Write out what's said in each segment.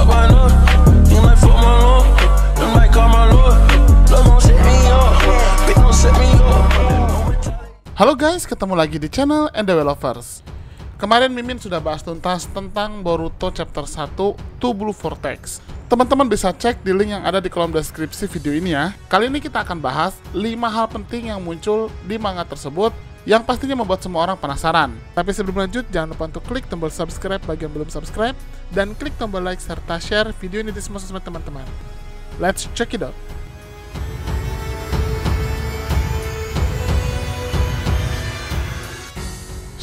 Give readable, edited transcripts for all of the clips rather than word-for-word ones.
up, I know. You might fuck my lord, you might call my lord. Love gon' set me up, bitch gon' set me up. Halo guys, ketemu lagi di channel NDW Lovers. Kemarin Mimin sudah bahas tuntas tentang Boruto chapter 1 To Blue Vortex. Teman-teman bisa cek di link yang ada di kolom deskripsi video ini ya. Kali ini kita akan bahas 5 hal penting yang muncul di manga tersebut yang pastinya membuat semua orang penasaran. Tapi sebelum lanjut, jangan lupa untuk klik tombol subscribe bagi yang belum subscribe dan klik tombol like serta share video ini di semua sosmed teman-teman. Let's check it out.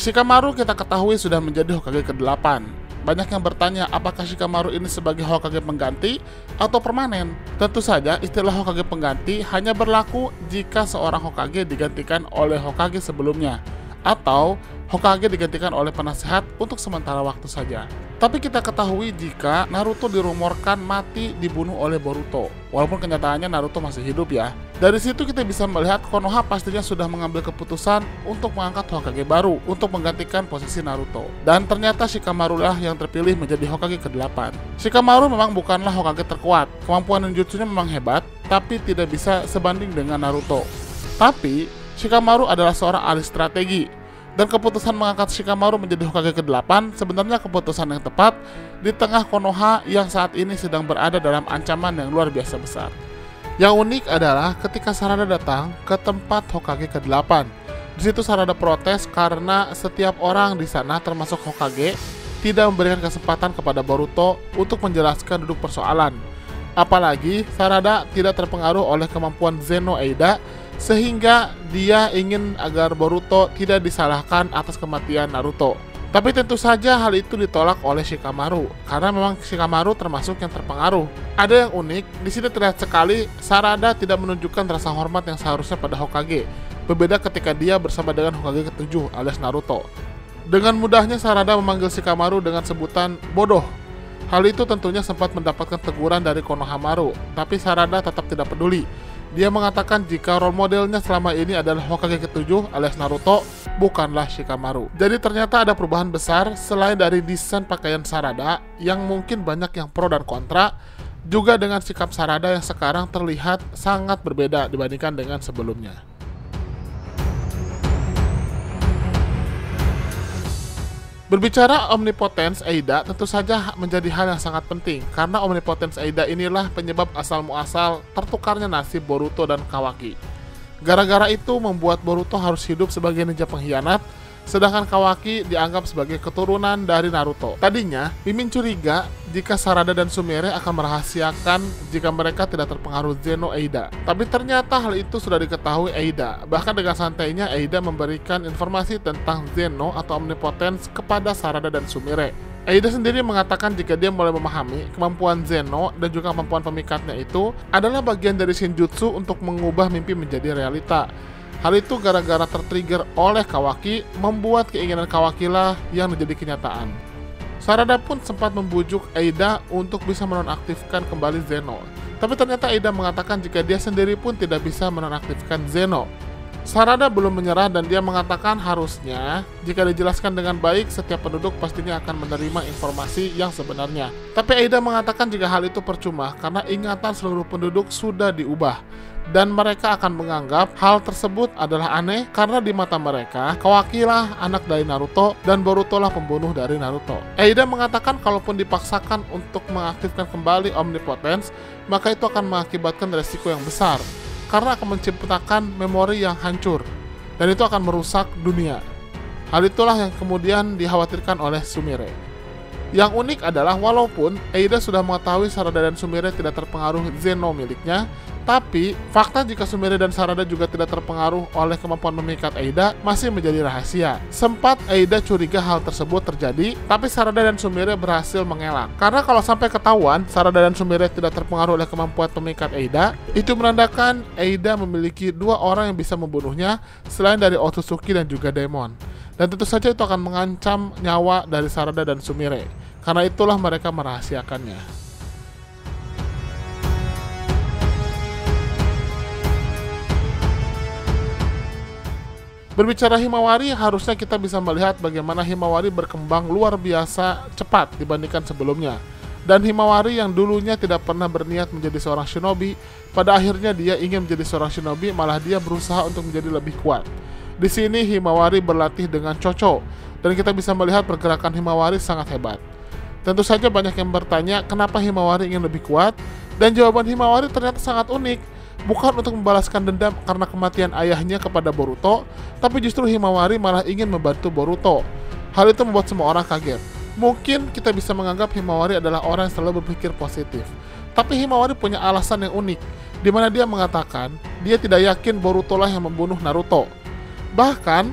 Shikamaru kita ketahui sudah menjadi Hokage ke-8. Banyak yang bertanya apakah Shikamaru ini sebagai Hokage pengganti atau permanen. Tentu saja istilah Hokage pengganti hanya berlaku jika seorang Hokage digantikan oleh Hokage sebelumnya, atau Hokage digantikan oleh penasehat untuk sementara waktu saja. Tapi kita ketahui jika Naruto dirumorkan mati dibunuh oleh Boruto, walaupun kenyataannya Naruto masih hidup ya. Dari situ kita bisa melihat Konoha pastinya sudah mengambil keputusan untuk mengangkat Hokage baru untuk menggantikan posisi Naruto. Dan ternyata Shikamaru lah yang terpilih menjadi Hokage ke-8. Shikamaru memang bukanlah Hokage terkuat, kemampuan ninjutsunya memang hebat, tapi tidak bisa sebanding dengan Naruto. Tapi Shikamaru adalah seorang ahli strategi, dan keputusan mengangkat Shikamaru menjadi Hokage ke-8 sebenarnya keputusan yang tepat di tengah Konoha yang saat ini sedang berada dalam ancaman yang luar biasa besar. Yang unik adalah ketika Sarada datang ke tempat Hokage ke-8. Di situ Sarada protes karena setiap orang di sana termasuk Hokage tidak memberikan kesempatan kepada Boruto untuk menjelaskan duduk persoalan. Apalagi Sarada tidak terpengaruh oleh kemampuan Zeno Eida, sehingga dia ingin agar Boruto tidak disalahkan atas kematian Naruto. Tapi tentu saja hal itu ditolak oleh Shikamaru, karena memang Shikamaru termasuk yang terpengaruh. Ada yang unik, di sini terlihat sekali Sarada tidak menunjukkan rasa hormat yang seharusnya pada Hokage. Berbeda ketika dia bersama dengan Hokage ke-7 alias Naruto. Dengan mudahnya Sarada memanggil Shikamaru dengan sebutan bodoh. Hal itu tentunya sempat mendapatkan teguran dari Konohamaru, tapi Sarada tetap tidak peduli. Dia mengatakan jika role modelnya selama ini adalah Hokage ke-7 alias Naruto, bukanlah Shikamaru. Jadi ternyata ada perubahan besar selain dari desain pakaian Sarada yang mungkin banyak yang pro dan kontra, juga dengan sikap Sarada yang sekarang terlihat sangat berbeda dibandingkan dengan sebelumnya. Berbicara omnipotence Eida tentu saja menjadi hal yang sangat penting, karena omnipotence Eida inilah penyebab asal-muasal tertukarnya nasib Boruto dan Kawaki. Gara-gara itu membuat Boruto harus hidup sebagai ninja pengkhianat, sedangkan Kawaki dianggap sebagai keturunan dari Naruto. Tadinya, Mimin curiga jika Sarada dan Sumire akan merahasiakan jika mereka tidak terpengaruh Zeno Eida. Tapi ternyata hal itu sudah diketahui Eida. Bahkan dengan santainya Eida memberikan informasi tentang Zeno atau Omnipotence kepada Sarada dan Sumire. Eida sendiri mengatakan jika dia mulai memahami kemampuan Zeno dan juga kemampuan pemikatnya itu adalah bagian dari Shinjutsu untuk mengubah mimpi menjadi realita. Hal itu gara-gara tertrigger oleh Kawaki, membuat keinginan Kawaki lah yang menjadi kenyataan. Sarada pun sempat membujuk Eida untuk bisa menonaktifkan kembali Zeno. Tapi ternyata Eida mengatakan jika dia sendiri pun tidak bisa menonaktifkan Zeno. Sarada belum menyerah dan dia mengatakan harusnya jika dijelaskan dengan baik setiap penduduk pastinya akan menerima informasi yang sebenarnya. Tapi Eida mengatakan jika hal itu percuma karena ingatan seluruh penduduk sudah diubah. Dan mereka akan menganggap hal tersebut adalah aneh karena di mata mereka Kawaki lah anak dari Naruto dan Boruto lah pembunuh dari Naruto. Eida mengatakan kalaupun dipaksakan untuk mengaktifkan kembali Omnipotence, maka itu akan mengakibatkan resiko yang besar karena akan menciptakan memori yang hancur dan itu akan merusak dunia. Hal itulah yang kemudian dikhawatirkan oleh Sumire. Yang unik adalah walaupun Eida sudah mengetahui Sarada dan Sumire tidak terpengaruh Zeno miliknya, tapi fakta jika Sumire dan Sarada juga tidak terpengaruh oleh kemampuan memikat Eida masih menjadi rahasia. Sempat Eida curiga hal tersebut terjadi, tapi Sarada dan Sumire berhasil mengelak. Karena kalau sampai ketahuan Sarada dan Sumire tidak terpengaruh oleh kemampuan pemikat Eida, itu menandakan Eida memiliki 2 orang yang bisa membunuhnya selain dari Otsutsuki dan juga Daemon. Dan tentu saja itu akan mengancam nyawa dari Sarada dan Sumire. Karena itulah mereka merahasiakannya. Berbicara Himawari, harusnya kita bisa melihat bagaimana Himawari berkembang luar biasa cepat dibandingkan sebelumnya. Dan Himawari yang dulunya tidak pernah berniat menjadi seorang shinobi, pada akhirnya dia ingin menjadi seorang shinobi, malah dia berusaha untuk menjadi lebih kuat. Di sini Himawari berlatih dengan Chocho, dan kita bisa melihat pergerakan Himawari sangat hebat. Tentu saja banyak yang bertanya kenapa Himawari ingin lebih kuat, dan jawaban Himawari ternyata sangat unik. Bukan untuk membalaskan dendam karena kematian ayahnya kepada Boruto, tapi justru Himawari malah ingin membantu Boruto. Hal itu membuat semua orang kaget. Mungkin kita bisa menganggap Himawari adalah orang yang selalu berpikir positif. Tapi Himawari punya alasan yang unik, di mana dia mengatakan dia tidak yakin Boruto lah yang membunuh Naruto. Bahkan,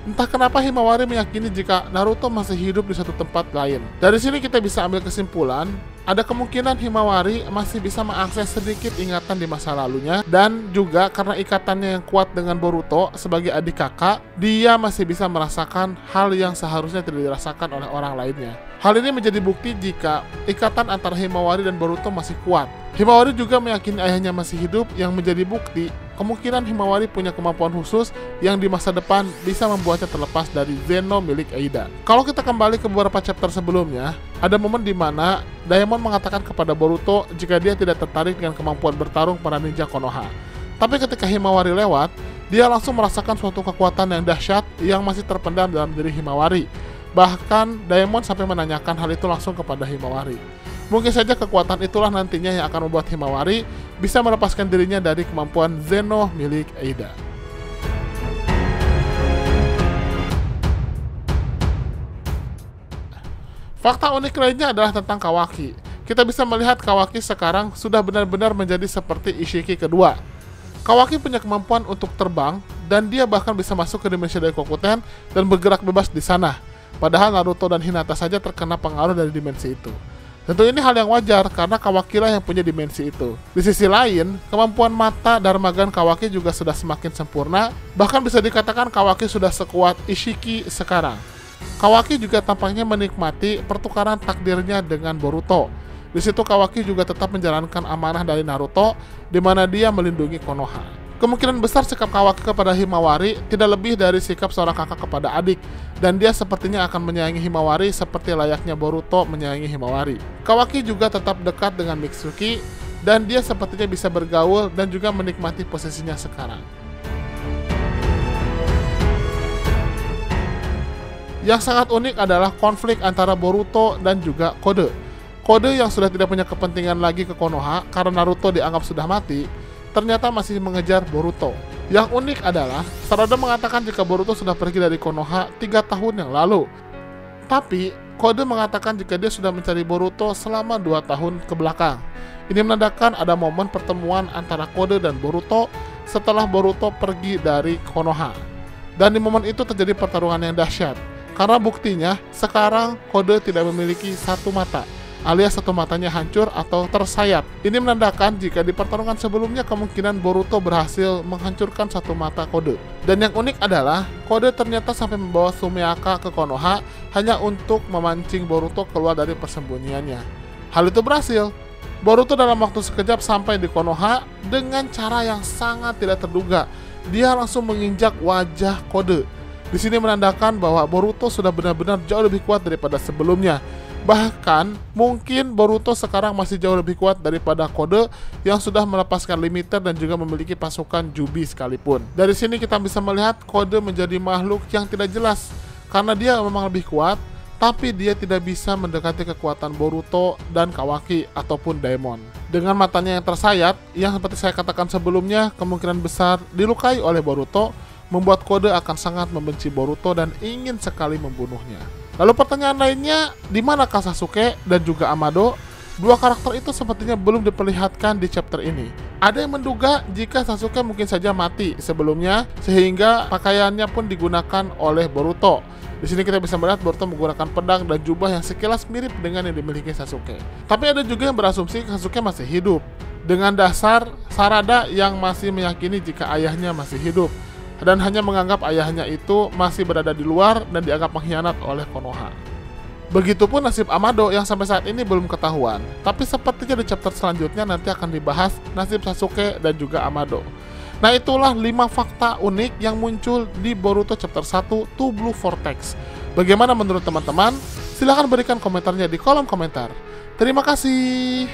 entah kenapa Himawari meyakini jika Naruto masih hidup di suatu tempat lain. Dari sini kita bisa ambil kesimpulan, ada kemungkinan Himawari masih bisa mengakses sedikit ingatan di masa lalunya, dan juga karena ikatannya yang kuat dengan Boruto sebagai adik kakak, dia masih bisa merasakan hal yang seharusnya tidak dirasakan oleh orang lainnya. Hal ini menjadi bukti jika ikatan antara Himawari dan Boruto masih kuat. Himawari juga meyakini ayahnya masih hidup, yang menjadi bukti kemungkinan Himawari punya kemampuan khusus yang di masa depan bisa membuatnya terlepas dari Zeno milik Aida. Kalau kita kembali ke beberapa chapter sebelumnya, ada momen di mana Daemon mengatakan kepada Boruto jika dia tidak tertarik dengan kemampuan bertarung para ninja Konoha. Tapi ketika Himawari lewat, dia langsung merasakan suatu kekuatan yang dahsyat yang masih terpendam dalam diri Himawari. Bahkan Daemon sampai menanyakan hal itu langsung kepada Himawari. Mungkin saja kekuatan itulah nantinya yang akan membuat Himawari bisa melepaskan dirinya dari kemampuan Zeno milik Aida. Fakta unik lainnya adalah tentang Kawaki. Kita bisa melihat Kawaki sekarang sudah benar-benar menjadi seperti Ishiki kedua. Kawaki punya kemampuan untuk terbang, dan dia bahkan bisa masuk ke dimensi Daikokuten dan bergerak bebas di sana. Padahal Naruto dan Hinata saja terkena pengaruh dari dimensi itu. Tentu ini hal yang wajar karena Kawaki lah yang punya dimensi itu. Di sisi lain, kemampuan mata Darmagan Kawaki juga sudah semakin sempurna, bahkan bisa dikatakan Kawaki sudah sekuat Ishiki sekarang. Kawaki juga tampaknya menikmati pertukaran takdirnya dengan Boruto. Di situ Kawaki juga tetap menjalankan amanah dari Naruto, di mana dia melindungi Konoha. Kemungkinan besar sikap Kawaki kepada Himawari tidak lebih dari sikap seorang kakak kepada adik, dan dia sepertinya akan menyayangi Himawari seperti layaknya Boruto menyayangi Himawari. Kawaki juga tetap dekat dengan Mitsuki, dan dia sepertinya bisa bergaul dan juga menikmati posisinya sekarang. Yang sangat unik adalah konflik antara Boruto dan juga Kode. Kode yang sudah tidak punya kepentingan lagi ke Konoha karena Naruto dianggap sudah mati, ternyata masih mengejar Boruto. Yang unik adalah, Sarada mengatakan jika Boruto sudah pergi dari Konoha 3 tahun yang lalu. Tapi, Kode mengatakan jika dia sudah mencari Boruto selama 2 tahun ke belakang. Ini menandakan ada momen pertemuan antara Kode dan Boruto setelah Boruto pergi dari Konoha. Dan di momen itu terjadi pertarungan yang dahsyat. Karena buktinya, sekarang Kode tidak memiliki satu mata, alias satu matanya hancur atau tersayat. Ini menandakan jika di pertarungan sebelumnya kemungkinan Boruto berhasil menghancurkan satu mata Kode. Dan yang unik adalah, Kode ternyata sampai membawa Sumeaka ke Konoha hanya untuk memancing Boruto keluar dari persembunyiannya. Hal itu berhasil. Boruto dalam waktu sekejap sampai di Konoha dengan cara yang sangat tidak terduga. Dia langsung menginjak wajah Kode. Di sini menandakan bahwa Boruto sudah benar-benar jauh lebih kuat daripada sebelumnya. Bahkan, mungkin Boruto sekarang masih jauh lebih kuat daripada Kode yang sudah melepaskan limiter dan juga memiliki pasukan Jubi sekalipun. Dari sini kita bisa melihat Kode menjadi makhluk yang tidak jelas, karena dia memang lebih kuat, tapi dia tidak bisa mendekati kekuatan Boruto dan Kawaki ataupun Daemon. Dengan matanya yang tersayat, yang seperti saya katakan sebelumnya, kemungkinan besar dilukai oleh Boruto, membuat Kode akan sangat membenci Boruto dan ingin sekali membunuhnya. Lalu pertanyaan lainnya, di manakah Sasuke dan juga Amado? Dua karakter itu sepertinya belum diperlihatkan di chapter ini. Ada yang menduga jika Sasuke mungkin saja mati sebelumnya, sehingga pakaiannya pun digunakan oleh Boruto. Di sini kita bisa melihat Boruto menggunakan pedang dan jubah yang sekilas mirip dengan yang dimiliki Sasuke. Tapi ada juga yang berasumsi Sasuke masih hidup, dengan dasar Sarada yang masih meyakini jika ayahnya masih hidup, dan hanya menganggap ayahnya itu masih berada di luar dan dianggap mengkhianat oleh Konoha. Begitupun nasib Amado yang sampai saat ini belum ketahuan, tapi sepertinya di chapter selanjutnya nanti akan dibahas nasib Sasuke dan juga Amado. Nah, itulah 5 fakta unik yang muncul di Boruto chapter 1 To Blue Vortex. Bagaimana menurut teman-teman? Silahkan berikan komentarnya di kolom komentar. Terima kasih.